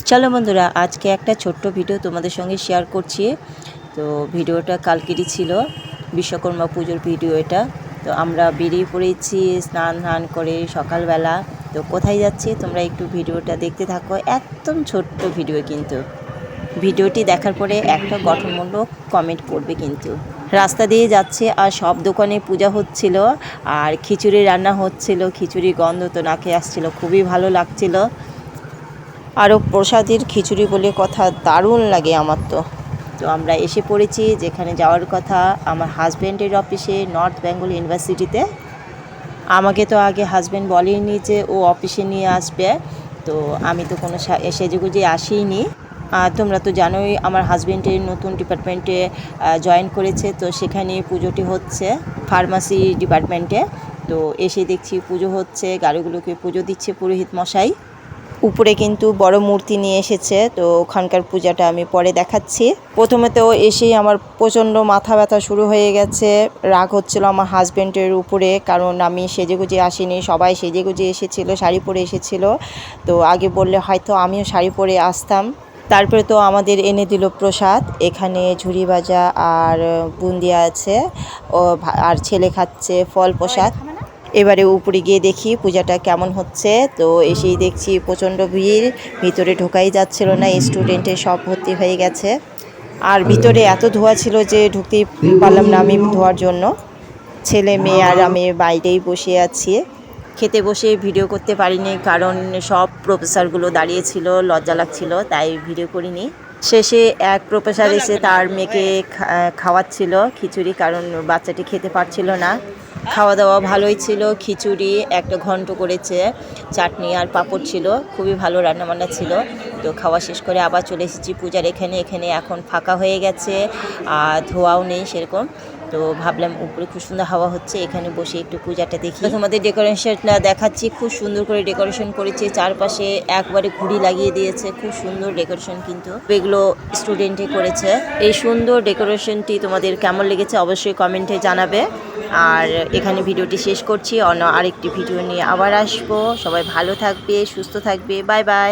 চলো বন্ধুরা, আজকে একটা ছোট্ট ভিডিও তোমাদের সঙ্গে শেয়ার করছি। তো ভিডিওটা কালকেরই ছিল, বিশ্বকর্মা পুজোর ভিডিও এটা। তো আমরা বেরিয়ে পড়েছি স্নান করে সকালবেলা। তো কোথায় যাচ্ছি তোমরা একটু ভিডিওটা দেখতে থাকো, একদম ছোট্ট ভিডিও, কিন্তু ভিডিওটি দেখার পরে একটা গঠনমূলক কমেন্ট করবে। কিন্তু রাস্তা দিয়ে যাচ্ছে আর সব দোকানে পূজা হচ্ছিল আর খিচুড়ি রান্না হচ্ছিল, খিচুড়ি গন্ধ তো নাকে আসছিল, খুবই ভালো লাগছিল। আরও প্রসাদের খিচুড়ি বলে কথা, দারুণ লাগে আমার তো। তো আমরা এসে পড়েছি যেখানে যাওয়ার কথা, আমার হাজব্যান্ডের অফিসে, নর্থ বেঙ্গল ইউনিভার্সিটিতে। আমাকে তো আগে হাজব্যান্ড বলেনি যে ও অফিসে নিয়ে আসবে, তো আমি তো কোনো সেজেগুজে আসিনি। আর তোমরা তো জানোই আমার হাজব্যান্ডের নতুন ডিপার্টমেন্টে জয়েন করেছে, তো সেখানে পুজোটি হচ্ছে ফার্মাসি ডিপার্টমেন্টে। তো এসে দেখছি পুজো হচ্ছে, গাড়িগুলোকে পুজো দিচ্ছে পুরোহিত মশাই। উপরে কিন্তু বড় মূর্তি নিয়ে এসেছে, তো ওখানকার পূজাটা আমি পরে দেখাচ্ছি। প্রথমে তো এসেই আমার প্রচণ্ড মাথা ব্যথা শুরু হয়ে গেছে। রাগ হচ্ছিল আমার হাজব্যান্ডের উপরে, কারণ আমি সেজেগুজে আসিনি, সবাই সেজেগুজে এসেছিল, শাড়ি পরে এসেছিল। তো আগে বললে হয়তো আমিও শাড়ি পরে আসতাম। তারপরে তো আমাদের এনে দিল প্রসাদ, এখানে ঝুড়ি ভাজা আর বুন্দিয়া আছে, আর ছেলে খাচ্ছে ফল প্রসাদ। এবারে উপরে গিয়ে দেখি পূজাটা কেমন হচ্ছে। তো এসেই দেখছি প্রচণ্ড ভিড়, ভিতরে ঢোকাই যাচ্ছিল না, স্টুডেন্টে সব ভর্তি হয়ে গেছে। আর ভিতরে এত ধোঁয়া ছিল যে ঢুকতেই পারলাম না আমি ধোয়ার জন্য। ছেলে মেয়ে আর আমি বাইরেই বসে আছি। খেতে বসে ভিডিও করতে পারিনি, কারণ সব প্রফেসরগুলো দাঁড়িয়েছিল, লজ্জা লাগছিল, তাই ভিডিও করিনি। শেষে এক প্রফেসর এসে তার মেয়েকে খাওয়াচ্ছিল খিচুড়ি, কারণ বাচ্চাটি খেতে পারছিল না। খাওয়া দাওয়া ভালোই ছিল, খিচুড়ি একটা ঘন্ট করেছে, চাটনি আর পাঁপড় ছিল, খুবই ভালো রান্নাবান্না ছিল। তো খাওয়া শেষ করে আবার চলে এসেছি পূজার এখানে। এখন ফাঁকা হয়ে গেছে আর ধোয়াও নেই সেরকম। তো ভাবলাম উপরে খুব সুন্দর হাওয়া হচ্ছে, এখানে বসে একটু পূজাটা দেখি। তোমাদের ডেকোরেশনটা দেখাচ্ছি, খুব সুন্দর করে ডেকোরেশন করেছে, চারপাশে একবারে ঘুড়ি লাগিয়ে দিয়েছে, খুব সুন্দর ডেকোরেশন। কিন্তু এগুলো স্টুডেন্টে করেছে। এই সুন্দর ডেকোরেশনটি তোমাদের কেমন লেগেছে অবশ্যই কমেন্টে জানাবে। আর এখানে ভিডিওটি শেষ করছি, অন্য আরেকটি ভিডিও নিয়ে আবার আসবো। সবাই ভালো থাকবে, সুস্থ থাকবে, বাই বাই।